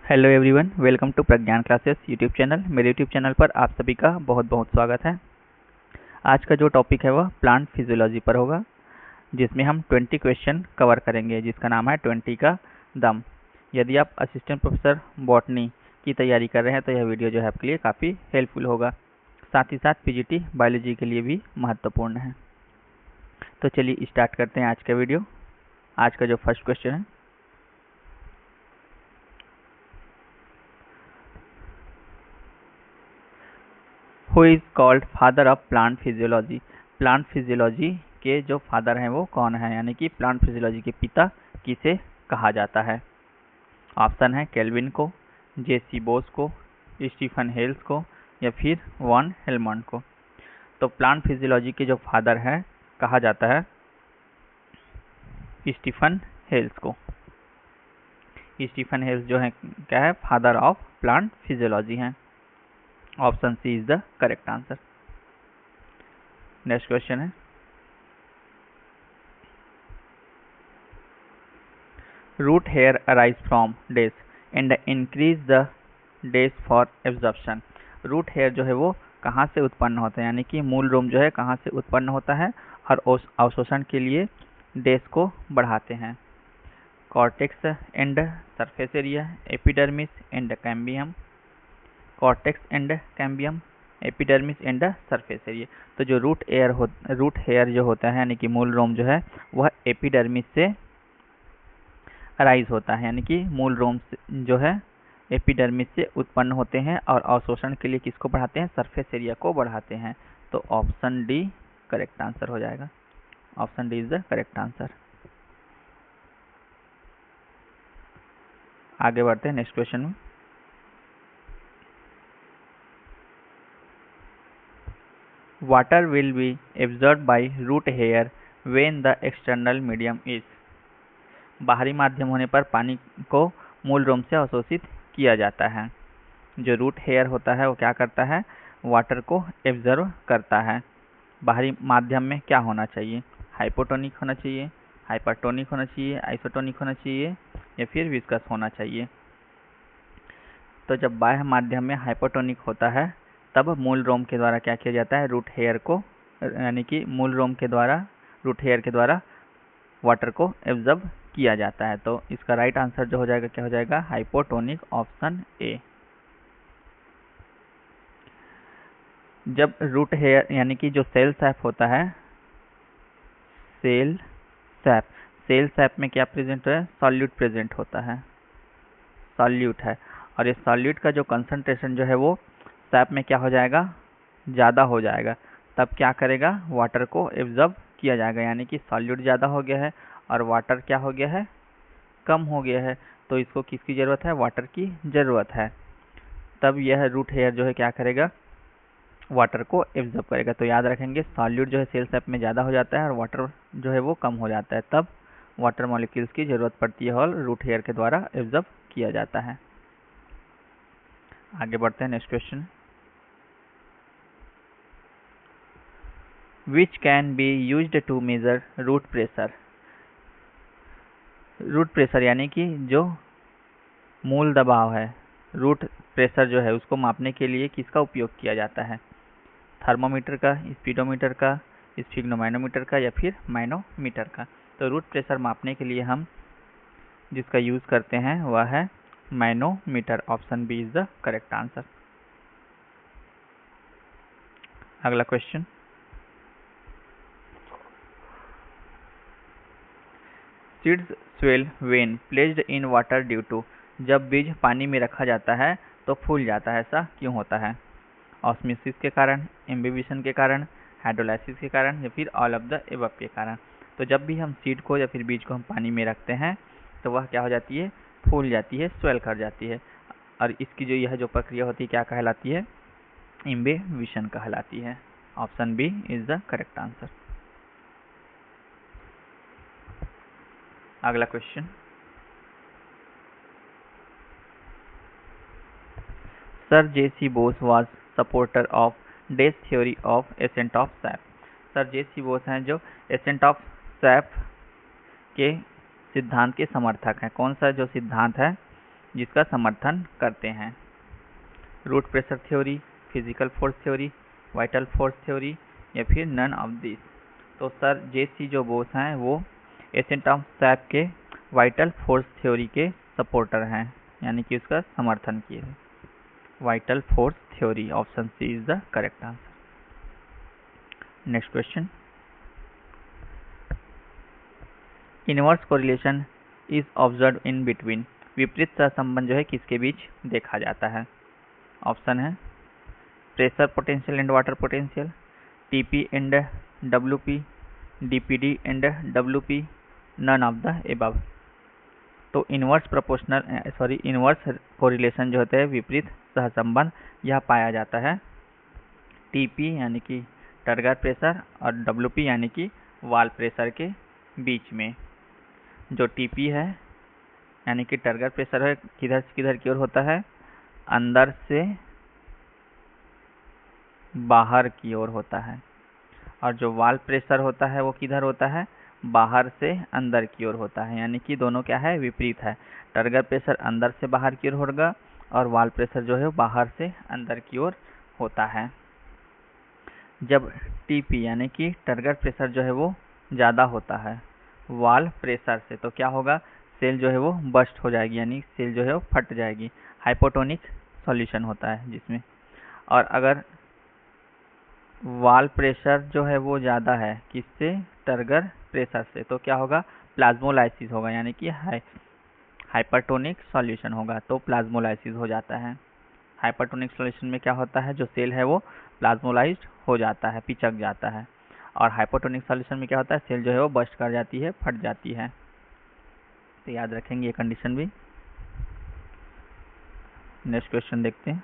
Hello everyone, welcome to Pragyan classes YouTube channel. मेरे YouTube channel पर आप सभी का बहुत बहुत स्वागत है। आज का जो टॉपिक है वह प्लांट फिजियोलॉजी पर होगा, जिसमें हम 20 क्वेश्चन कवर करेंगे, जिसका नाम है 20 का दम। यदि आप असिस्टेंट प्रोफेसर बॉटनी की तैयारी कर रहे हैं तो यह वीडियो जो है आपके लिए काफ़ी हेल्पफुल होगा। साथ ही साथ पीजीटी बायोलॉजी के लिए भी महत्वपूर्ण है। तो चलिए स्टार्ट करते हैं आज का वीडियो। आज का जो फर्स्ट क्वेश्चन है, who is called father of plant physiology. Plant physiology के जो फादर हैं वो कौन है, यानी कि प्लांट फिजियोलॉजी के पिता किसे कहा जाता है। ऑप्शन है केल्विन को, जेसी बोस को, स्टीफन हेल्स को या फिर वॉन हेलमंड को। तो प्लांट फिजियोलॉजी के जो फादर है कहा जाता है स्टीफन हेल्स को। स्टीफन हेल्स जो है क्या है, फादर ऑफ प्लांट फिजियोलॉजी है। Option C is the correct answer. Next question है, root hair arise from these and increase the these for absorption. Root hair जो है वो कहाँ से उत्पन्न होता है, यानी कि मूल रोम जो है कहाँ से उत्पन्न होता है और अवशोषण के लिए डेज को बढ़ाते हैं। Cortex and surface area, epidermis and cambium. Cortex and cambium, epidermis and surface area. तो जो रूट हेयर जो होता है, यानी कि मूल रोम जो है वह एपिडर्मिस से अराइज होता है, यानी कि मूल रोम जो है एपिडर्मिस से उत्पन्न होते हैं और अवशोषण के लिए किसको बढ़ाते हैं, सरफेस एरिया को बढ़ाते हैं। तो ऑप्शन डी करेक्ट आंसर हो जाएगा। Option D is the correct answer. आगे बढ़ते हैं नेक्स्ट क्वेश्चन में। Water will be absorb by root hair when the external medium is. बाहरी माध्यम होने पर पानी को मूल रोम से अवशोषित किया जाता है। जो रूट हेयर होता है वो क्या करता है, वाटर को एब्जर्व करता है। बाहरी माध्यम में क्या होना चाहिए, हाइपोटोनिक होना चाहिए, हाइपरटोनिक होना चाहिए, आइसोटोनिक होना चाहिए या फिर विस्कस होना चाहिए। तो जब बाह्य माध्यम में हाइपोटोनिक होता है तब मूल रोम के द्वारा क्या किया जाता है, रूट हेयर को, यानी कि मूल रोम के द्वारा, रूट हेयर के द्वारा वाटर को एब्जॉर्ब किया जाता है। तो इसका राइट आंसर जो हो जाएगा क्या हो जाएगा, हाइपोटोनिक, ऑप्शन ए। जब रूट हेयर यानी कि जो सेल सैप होता है, सेल सैप में क्या प्रेजेंट है, सॉल्यूट प्रेजेंट होता है, सॉल्यूट है। और इस सॉल्यूट का जो कंसंट्रेशन जो है वो सैप में क्या हो जाएगा, ज़्यादा हो जाएगा। तब क्या करेगा, वाटर को एब्जॉर्ब किया जाएगा, यानी कि सॉल्यूट ज़्यादा हो गया है और वाटर क्या हो गया है, कम हो गया है। तो इसको किसकी ज़रूरत है, वाटर की ज़रूरत है। तब यह रूट हेयर जो है क्या करेगा, वाटर को एब्जॉर्ब करेगा। तो याद रखेंगे, सॉल्यूट जो है सेल सैप में ज़्यादा हो जाता है और वाटर जो है वो कम हो जाता है, तब वाटर मॉलिक्यूल्स की ज़रूरत पड़ती है और रूट हेयर के द्वारा एब्जॉर्ब किया जाता है। आगे बढ़ते हैं next question. Which can be used to measure root pressure. Root pressure यानी कि जो मूल दबाव है, रूट प्रेशर जो है उसको मापने के लिए किसका उपयोग किया जाता है, थर्मोमीटर का, स्पीडोमीटर का, स्फिग्नोमैनोमीटर का या फिर मैनोमीटर का। तो रूट प्रेशर मापने के लिए हम जिसका यूज करते हैं वह है manometer. Option B is the correct answer. अगला question, seeds swell when placed in water due to. जब बीज पानी में रखा जाता है तो फूल जाता है, ऐसा क्यों होता है, ऑस्मोसिस के कारण, इम्बिबिशन के कारण, हाइड्रोलाइसिस के कारण या फिर ऑल ऑफ द एबव के कारण। तो जब भी हम सीड को या फिर बीज को हम पानी में रखते हैं तो वह क्या हो जाती है, फूल जाती है, स्वेल कर जाती है। और इसकी जो यह जो प्रक्रिया होती है क्या कहलाती है, इम्बिबिशन कहलाती है। Option B is the correct answer. अगला question, sir JC. Bose was supporter of these theory of ascent of sap. Sir JC. Bose हैं जो एसेंट ऑफ सैप के सिद्धांत के समर्थक हैं। कौन सा जो सिद्धांत है जिसका समर्थन करते हैं। Root pressure theory, physical force theory, vital force theory या फिर नन ऑफ दिस। तो सर जे.सी. जो बोस हैं वो एसेंट ऑफ सैप के वाइटल फोर्स थ्योरी के सपोर्टर हैं, यानी कि उसका समर्थन किए हैं। Vital force theory, option C is the correct answer. Next question, inverse correlation is observe in between. विपरीत सहसंबंध जो है किसके बीच देखा जाता है? ऑप्शन है pressure potential and water potential, TP and WP, DPD and WP, none of the above. तो इनवर्स कोरिलेशन जो होता है, विपरीत सहसंबंध, यह पाया जाता है टीपी यानी कि टर्गर प्रेशर और डब्ल्यूपी यानी कि वाल प्रेशर के बीच में। जो टीपी है यानी कि टर्गर प्रेशर है, किधर से किधर की ओर होता है? अंदर से बाहर की ओर होता है। और जो वाल प्रेशर होता है वो किधर होता है? बाहर से अंदर की ओर होता है, यानी कि दोनों क्या है? विपरीत है। टर्गर प्रेशर अंदर से बाहर की ओर होगा और वाल प्रेशर जो है बाहर से अंदर की ओर होता है। जब टीपी यानी कि टर्गर प्रेशर जो है वो ज़्यादा होता है वाल प्रेशर से, तो क्या होगा? सेल जो है वो बस्ट हो जाएगी, यानी सेल जो है वो फट जाएगी। हाइपोटोनिक सॉल्यूशन होता है जिसमें। और अगर वाल प्रेशर जो है वो ज़्यादा है किससे? टर्गर प्रेशर से, तो क्या होगा? प्लाज्मोलाइसिस होगा, यानी कि हाइपरटोनिक सॉल्यूशन होगा, तो प्लाज्मोलाइसिस हो जाता है। हाइपरटोनिक सॉल्यूशन में क्या होता है? जो सेल है वो प्लाज्मोलाइज्ड हो जाता है, पिचक जाता है। और हाइपोटोनिक सॉल्यूशन में क्या होता है? सेल जो है वो बस्ट कर जाती है, फट जाती है। तो याद रखेंगे ये कंडीशन भी। नेक्स्ट क्वेश्चन देखते हैं।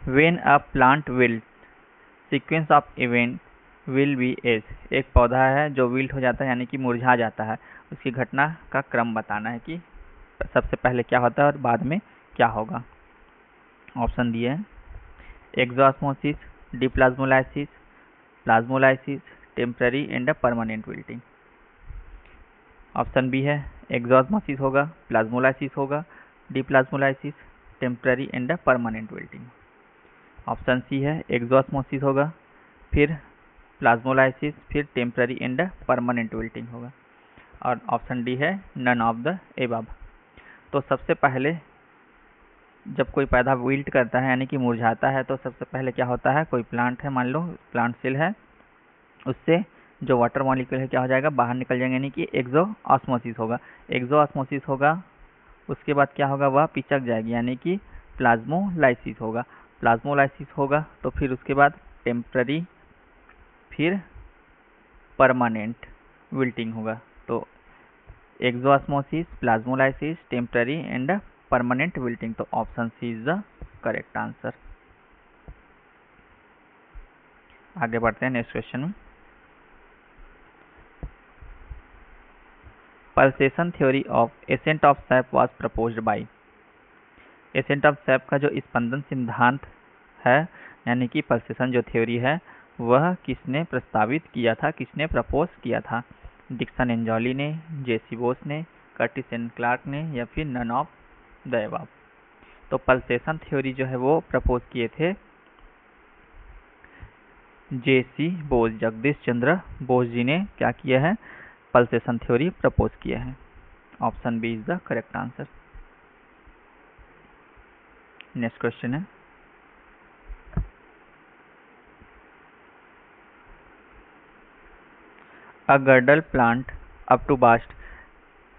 When a plant wilt, sequence of event will be as। एक पौधा है जो विल्ट हो जाता है यानी कि मुरझा जाता है, उसकी घटना का क्रम बताना है कि सबसे पहले क्या होता है और बाद में क्या होगा। ऑप्शन दिए हैं exosmosis, deplasmolysis, plasmolysis, temporary and permanent wilting. Option B है एक्सोस्मोसिस होगा, प्लाज्मोलाइसिस होगा, deplasmolysis, temporary and permanent wilting. Option C है एक्सोस्मोसिस होगा, फिर प्लाज्मोलाइसिस, फिर टेम्पररी एंड परमानेंट विल्टिंग होगा। और ऑप्शन डी है नन ऑफ द एबव। तो सबसे पहले जब कोई पौधा विल्ट करता है यानी कि मुरझाता है, तो सबसे पहले क्या होता है? कोई प्लांट है, मान लो प्लांट सेल है, उससे जो वाटर मॉलिक्यूल है क्या हो जाएगा? बाहर निकल जाएंगे, यानी कि एक्सोस्मोसिस होगा। एक्सोस्मोसिस होगा, उसके बाद क्या होगा? वह पिचक जाएगी, यानी कि प्लाज्मोलाइसिस होगा। प्लाज्मोलाइसिस होगा तो फिर उसके बाद टेम्पररी, फिर परमानेंट विल्टिंग होगा। तो exosmosis, plasmolysis, temporary and permanent wilting. तो option C is the correct answer. आगे बढ़ते हैं नेक्स्ट क्वेश्चन में। Pulsation theory of ascent of sap was proposed by. Ascent of sap का जो स्पंदन सिद्धांत है यानी कि पल्सेशन जो थ्योरी है, वह किसने प्रस्तावित किया था, किसने प्रपोज किया था? डिक्सन एंड जॉली ने, जे.सी. बोस ने, कर्टिस एंड क्लार्क ने या फिर नन ऑफ द अबव। तो पल्सेशन थ्योरी जो है वो प्रपोज किए थे जे.सी. बोस, जगदीश चंद्र बोस जी ने क्या किया है? पल्सेशन थ्योरी प्रपोज किया है। Option B is the correct answer. Next question है, a girdle plant up to bast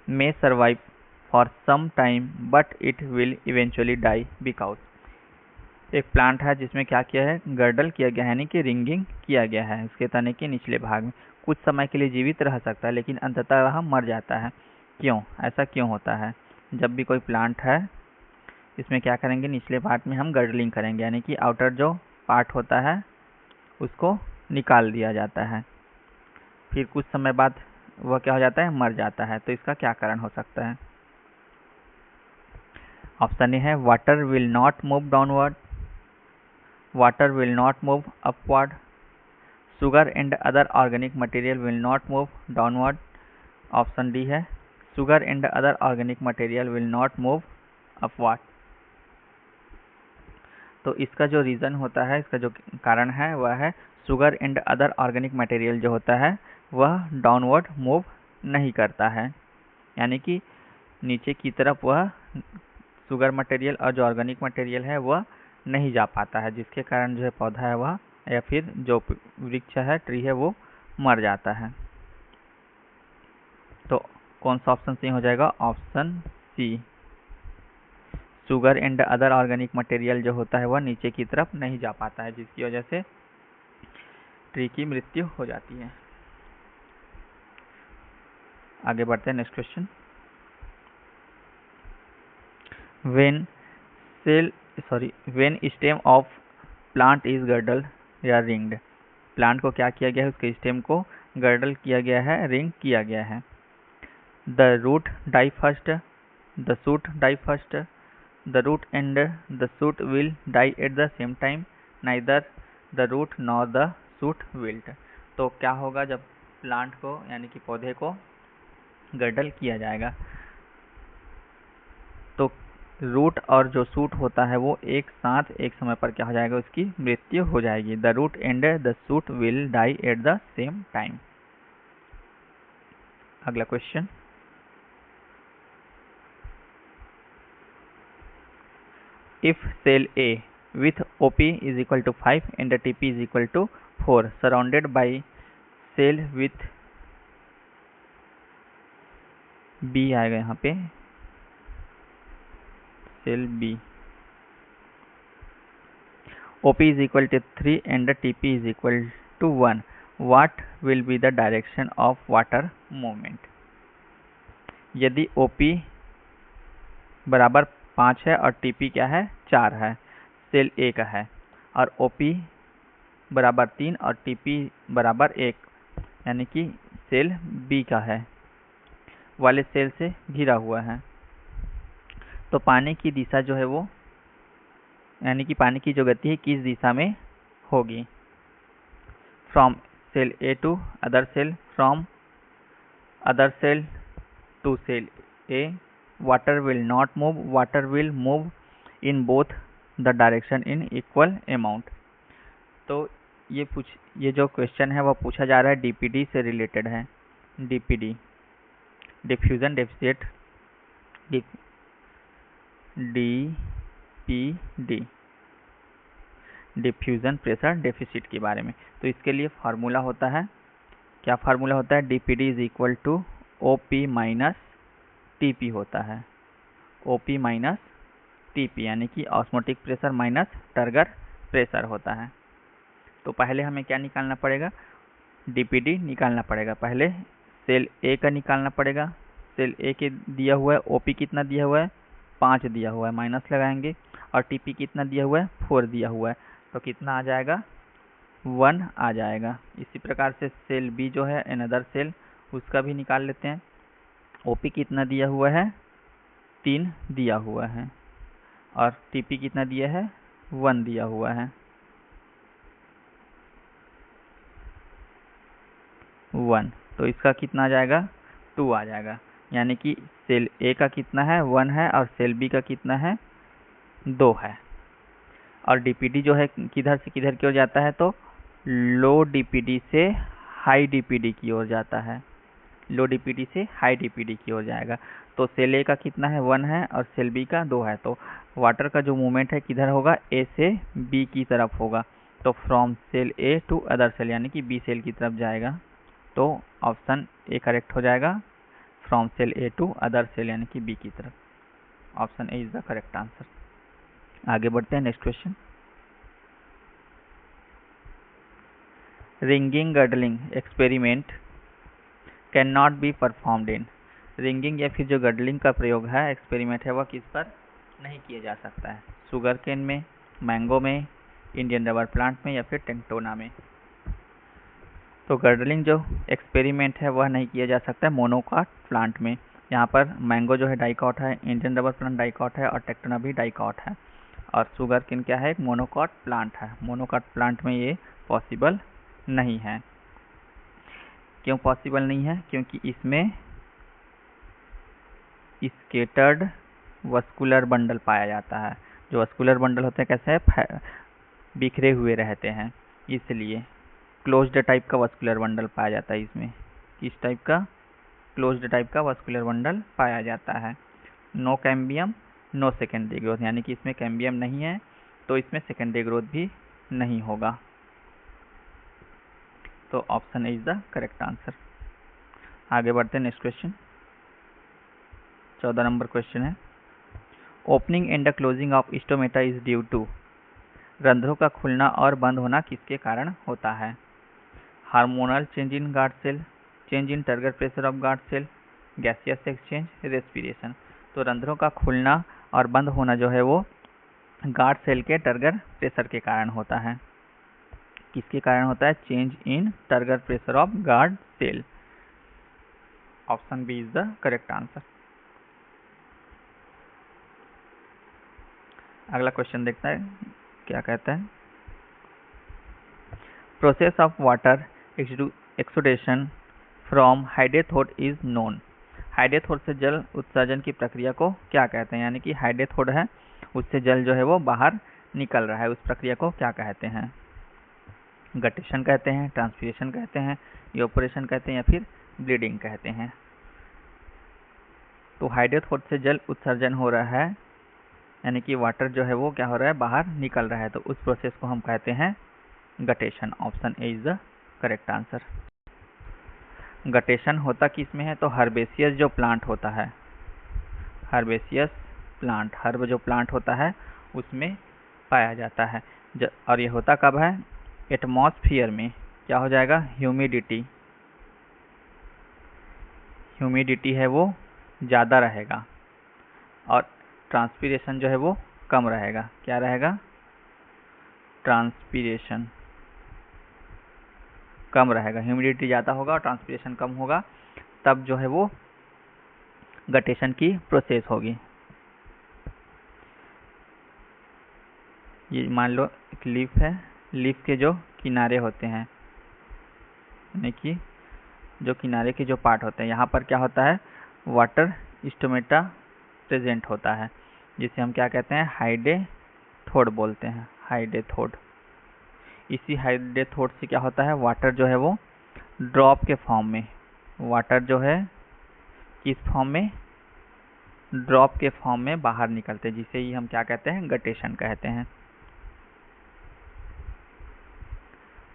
may survive for some time but it will eventually die because। एक प्लांट है जिसमें क्या किया है? गर्डल किया गया है, यानी कि रिंगिंग किया गया है उसके तने के निचले भाग में। कुछ समय के लिए जीवित रह सकता है लेकिन अंततः वह मर जाता है। क्यों? ऐसा क्यों होता है? जब भी कोई प्लांट है इसमें क्या करेंगे? निचले पार्ट में हम गर्डलिंग करेंगे, यानी कि आउटर जो पार्ट होता है उसको निकाल दिया जाता है। फिर कुछ समय बाद वह क्या हो जाता है? मर जाता है। तो इसका क्या कारण हो सकता है? ऑप्शन ए है water will not move downward, water will not move upward, sugar and other organic material will not move downward, option D है sugar and other organic material will not move upward. तो इसका जो reason होता है, इसका जो कारण है वह है sugar and other organic material जो होता है वह डाउनवर्ड मूव नहीं करता है, यानी कि नीचे की तरफ वह शुगर मटेरियल और जो ऑर्गेनिक मटेरियल है वह नहीं जा पाता है, जिसके कारण जो है पौधा है वह या फिर जो वृक्ष है, ट्री है, वो मर जाता है। तो कौन सा ऑप्शन सही हो जाएगा? Option C, sugar and other organic material जो होता है वह नीचे की तरफ नहीं जा पाता है, जिसकी वजह से ट्री की मृत्यु हो जाती है। आगे बढ़ते हैं, next question. when stem of plant is girdled या ringed, प्लांट को क्या किया गया है? उसके स्टेम को गर्डल किया गया है, रिंग किया गया है। The root die first, the shoot die first, the root and the shoot will die at the same time, neither the root nor the shoot wilt. तो क्या होगा जब प्लांट को यानी कि पौधे को गर्डल किया जाएगा? तो रूट और जो शूट होता है वो एक साथ एक समय पर क्या हो जाएगा? उसकी मृत्यु हो जाएगी। The root and the shoot will die at the same time. अगला question, if cell A with OP is equal to 5 and TP is equal to 4 surrounded by cell with B आएगा यहाँ पे, cell B, OP is equal to 3 and TP is equal to 1, what will be the direction of water movement? यदि OP बराबर 5 है और TP क्या है? 4 है, सेल A का है, और OP बराबर 3 और TP बराबर 1 यानी कि सेल B का है, वाले सेल से घिरा हुआ है। तो पानी की दिशा जो है वो यानी कि पानी की जो गति है किस दिशा में होगी? From cell A to other cell, from other cell to cell A, water will not move, water will move in both the direction in equal amount. तो ये जो क्वेश्चन है वो पूछा जा रहा है डीपीडी से रिलेटेड है। DPD, diffusion deficit, DPD, diffusion pressure deficit के बारे में। तो इसके लिए फार्मूला होता है, क्या फार्मूला होता है? DPD is equal to OP minus TP होता है। ओपी माइनस टीपी यानी कि osmotic pressure minus turgor pressure होता है। तो पहले हमें क्या निकालना पड़ेगा? डीपीडी निकालना पड़ेगा। पहले सेल ए का निकालना पड़ेगा। सेल ए के दिया हुआ है ओपी कितना दिया हुआ है? 5 दिया हुआ है, माइनस लगाएंगे, और टीपी कितना दिया हुआ है? 4 दिया हुआ है। तो कितना आ जाएगा? 1 आ जाएगा। इसी प्रकार से सेल बी जो है अनदर सेल, उसका भी निकाल लेते हैं। ओपी कितना दिया हुआ है? 3 दिया हुआ है, और टीपी कितना दिया है? 1 दिया हुआ है, 1। तो इसका कितना आ जाएगा? 2 आ जाएगा। यानी कि सेल ए का कितना है? 1 है, और सेल बी का कितना है? 2 है। और डीपीडी जो है किधर से किधर की ओर जाता है? तो लो डीपीडी से हाई डीपीडी की ओर जाता है। लो डीपीडी से हाई डीपीडी की ओर जाएगा। तो सेल ए का कितना है? 1 है, और सेल बी का 2 है। तो वाटर का जो मूवमेंट है किधर होगा? ए से बी की तरफ होगा। तो from cell A to other cell यानी कि बी सेल की तरफ जाएगा। तो ऑप्शन ए करेक्ट हो जाएगा, from cell A to other cell यानी कि बी की तरफ। Option A is the correct answer. आगे बढ़ते हैं, next question. Ringing girdling experiment can not be performed in. Ringing या फिर जो गर्डलिंग का प्रयोग है, एक्सपेरिमेंट है, वह किस पर नहीं किया जा सकता है? शुगर केन में, मैंगो में, इंडियन रबर प्लांट में, या फिर टेंटोना में। तो गर्डलिंग जो एक्सपेरिमेंट है वह नहीं किया जा सकता है मोनोकॉट प्लांट में। यहाँ पर मैंगो जो है डाइकॉट है, इंडियन रबर प्लांट डाइकॉट है, और टेक्टोना भी डाइकॉट है। और शुगर केन क्या है? एक मोनोकॉट प्लांट है। मोनोकॉट प्लांट में ये पॉसिबल नहीं है। क्यों पॉसिबल नहीं है? क्योंकि इसमें स्केटर्ड वस्कुलर बंडल पाया जाता है। जो वस्कुलर बंडल होते हैं कैसे है, बिखरे हुए रहते हैं, इसलिए क्लोज्ड टाइप का वस्कुलर बंडल पाया जाता है इसमें। किस टाइप का? क्लोज्ड टाइप का वस्कुलर बंडल पाया जाता है। No cambium no secondary growth, यानी कि इसमें कैम्बियम नहीं है तो इसमें सेकेंडरी ग्रोथ भी नहीं होगा। तो option is the correct answer. आगे बढ़ते हैं नेक्स्ट क्वेश्चन। 14 नंबर क्वेश्चन है, opening and the closing of stomata is due to. रंध्रों का खुलना और बंद होना किसके कारण होता है? Hormonal change in guard cell, change in turgor pressure of guard cell, gaseous exchange, respiration. तो रंध्रों का खुलना और बंद होना जो है वो गार्ड सेल के टर्गर प्रेशर के कारण होता है। किसके कारण होता है? Change in turgor pressure of guard cell. Option B is the correct answer. अगला क्वेश्चन देखता है क्या कहता है, process of water exudation from hydathode is known. Hydathode से जल उत्सर्जन की प्रक्रिया को क्या कहते हैं? यानी कि हाइडेथोड है, उससे जल जो है वो बाहर निकल रहा है, उस प्रक्रिया को क्या कहते हैं? गटेशन कहते हैं, ट्रांसपीरेशन कहते हैं, इवेपोरेशन कहते हैं या फिर ब्लीडिंग कहते हैं। तो हाइडेथोड से जल उत्सर्जन हो रहा है, यानी कि वाटर जो है वो क्या हो रहा है, बाहर निकल रहा है, तो उस प्रोसेस को हम कहते हैं guttation. Option A is the correct answer. Guttation होता किस में है? तो हर्बेसियस जो प्लांट होता है, हर्बेसियस प्लांट, हर्ब जो प्लांट होता है उसमें पाया जाता है। और ये होता कब है? एटमॉस्फेयर में क्या हो जाएगा? ह्यूमिडिटी, ह्यूमिडिटी है वो ज़्यादा रहेगा और ट्रांसपीरेशन जो है वो कम रहेगा। क्या रहेगा? ट्रांसपीरेशन कम रहेगा, ह्यूमिडिटी ज़्यादा होगा और ट्रांसपीरेशन कम होगा, तब जो है वो गटेशन की प्रोसेस होगी। ये मान लो एक लीफ है, लीफ के जो किनारे होते हैं, यानी कि जो किनारे के जो पार्ट होते हैं, यहाँ पर क्या होता है? वाटर स्टोमेटा प्रेजेंट होता है, जिसे हम क्या कहते हैं? हाइडेथोड बोलते हैं, हाइडेथोड। इसी हाइडेथोड से क्या होता है? वाटर जो है वो ड्रॉप के फॉर्म में, वाटर जो है किस फॉर्म में? ड्रॉप के फॉर्म में बाहर निकलते हैं, जिसे ही हम क्या कहते हैं? गटेशन कहते हैं।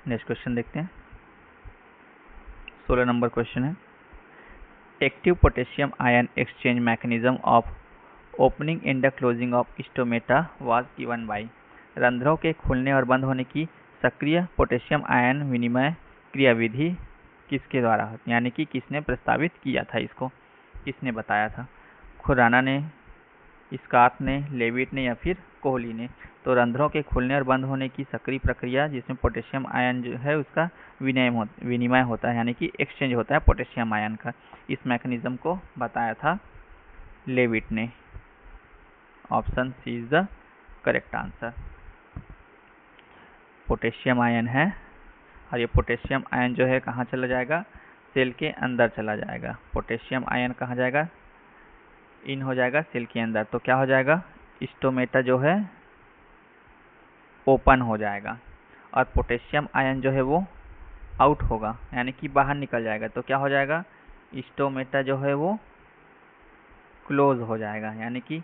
नेक्स्ट क्वेश्चन देखते हैं। 16 नंबर क्वेश्चन है, active potassium ion exchange mechanism of opening and the closing of stomata was given by. रंध्रों के खुलने और बंद होने की सक्रिय पोटेशियम आयन विनिमय क्रियाविधि किसके द्वारा होती, यानी कि किसने प्रस्तावित किया था, इसको किसने बताया था? खुराना ने, स्कॉट ने, लेविट ने या फिर कोहली ने? तो रंध्रों के खुलने और बंद होने की सक्रिय प्रक्रिया जिसमें पोटेशियम आयन जो है उसका विनिमय होता है, यानी कि एक्सचेंज होता है पोटेशियम आयन का, इस मैकेनिज्म को बताया था लेविट ने। Option C is the correct answer. Potassium ion है और ये पोटेशियम आयन जो है कहाँ चला जाएगा? सेल के अंदर चला जाएगा। पोटेशियम आयन कहाँ जाएगा? इन हो जाएगा सेल के अंदर, तो क्या हो जाएगा? स्टोमेटा जो है ओपन हो जाएगा और पोटेशियम आयन जो है वो आउट होगा, यानी कि बाहर निकल जाएगा, तो क्या हो जाएगा? स्टोमेटा जो है वो क्लोज हो जाएगा, यानी कि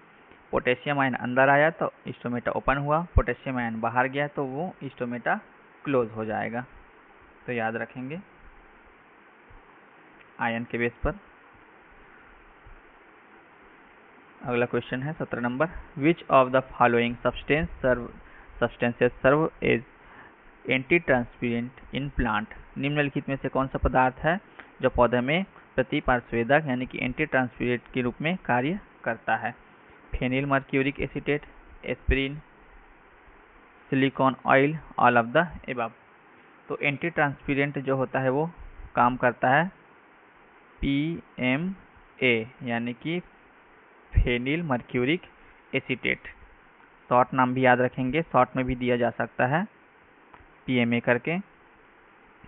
पोटेशियम आयन अंदर आया तो स्टोमेटा ओपन हुआ, पोटेशियम आयन बाहर गया तो वो स्टोमेटा क्लोज हो जाएगा। तो याद रखेंगे आयन के बेस पर। अगला क्वेश्चन है 17 number, which of the following substances serve as anti transpirant in plant. निम्नलिखित में से कौन सा पदार्थ है जो पौधे में प्रतिपार्श्वेदक यानी कि एंटी ट्रांसपीरेंट के रूप में कार्य करता है? Phenyl mercuric acetate, aspirin, silicone oil, all of the above. तो एंटी ट्रांसपीरेंट जो होता है वो काम करता है PMA, यानी कि फेनिल मर्क्यूरिक एसीटेट। शॉर्ट नाम भी याद रखेंगे, शॉर्ट में भी दिया जा सकता है PMA करके।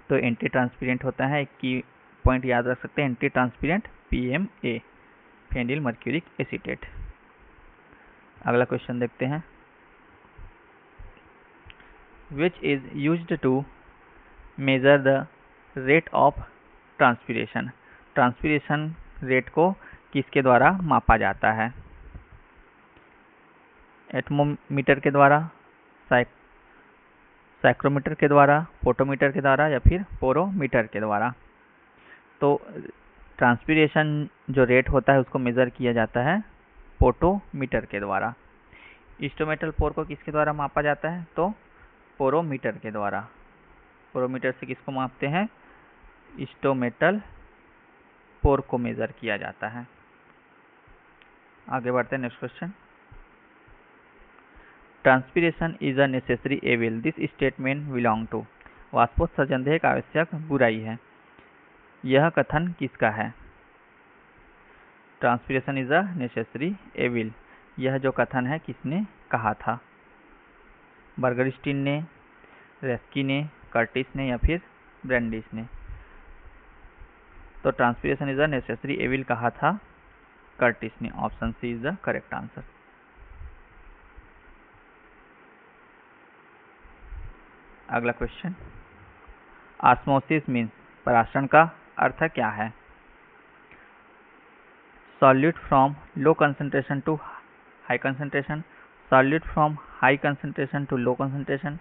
तो एंटी ट्रांसपीरेंट होता है, एक की पॉइंट याद रख सकते हैं, anti transpirant PMA, phenyl mercuric acetate. अगला क्वेश्चन देखते हैं, which is used to measure the rate of transpiration. Transpiration rate को किसके द्वारा मापा जाता है? एटमोमीटर के द्वारा, साइक्रोमीटर के द्वारा, फोटोमीटर के द्वारा या फिर पोरोमीटर के द्वारा। तो ट्रांसपीरेशन जो रेट होता है उसको मेजर किया जाता है फोटोमीटर के द्वारा। इंस्ट्रूमेंटल पोर को किसके द्वारा मापा जाता है? तो पोरोमीटर के द्वारा। पोरोमीटर से किसको मापते हैं? इंस्ट्रूमेंटल पोर को मेजर किया जाता है। आगे बढ़ते हैं, next question. Transpiration is a necessary evil, this statement belong to. वाष्पोत्सर्जन एक आवश्यक बुराई है, यह कथन किसका है? Transpiration is a necessary evil, यह जो कथन है किसने कहा था? बर्गरस्टीन ने, रेस्की ने, कर्टिस ने या फिर ब्रेंडिस ने? तो transpiration is a necessary evil कहा था कर्टिस ने। Option C is the correct answer. अगला क्वेश्चन, ऑस्मोसिस मीन्स, परासरण का अर्थ क्या है? Solute from low concentration to high concentration, solute from high concentration to low concentration,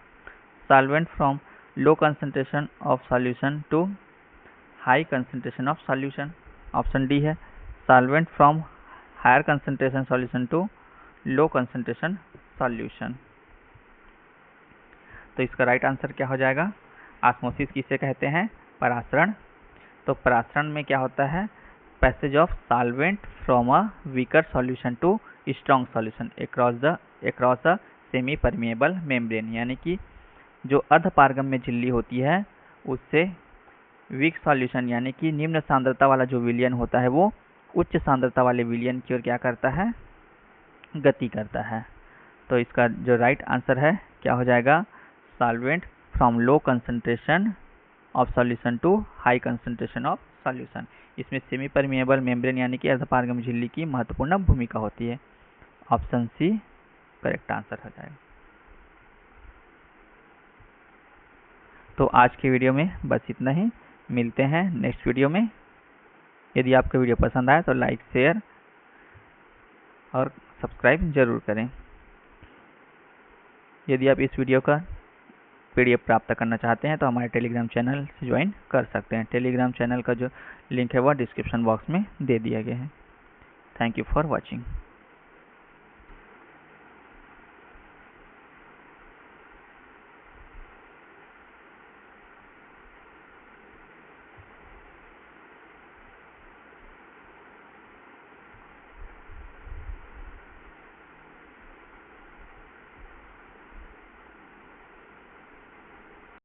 solvent from low concentration of solution to high concentration of solution. Option D है solvent from higher concentration solution to low concentration solution. तो इसका right answer क्या हो जाएगा? Osmosis किसे कहते हैं? परासरण। तो परासरण में क्या होता है? Passage of solvent from a weaker solution to strong solution across the semi permeable membrane, यानी कि जो अर्धपारगम्य झिल्ली होती है उससे वीक सॉल्यूशन यानी कि निम्न सांद्रता वाला जो विलयन होता है वो उच्च सांद्रता वाले विलयन की ओर क्या करता है? गति करता है। तो इसका जो राइट आंसर है क्या हो जाएगा? Solvent from low concentration of solution to high concentration of solution. इसमें सेमी परमिएबल मेम्ब्रेन यानी कि अर्धपारगम्य झिल्ली की महत्वपूर्ण भूमिका होती है। ऑप्शन सी करेक्ट आंसर हो जाएगा। तो आज के वीडियो में बस इतना ही, मिलते हैं नेक्स्ट वीडियो में। यदि आपका वीडियो पसंद आए तो लाइक, शेयर और सब्सक्राइब जरूर करें। यदि आप इस वीडियो का PDF प्राप्त करना चाहते हैं तो हमारे टेलीग्राम चैनल से ज्वाइन कर सकते हैं। टेलीग्राम चैनल का जो लिंक है वह डिस्क्रिप्शन बॉक्स में दे दिया गया है। Thank you for watching.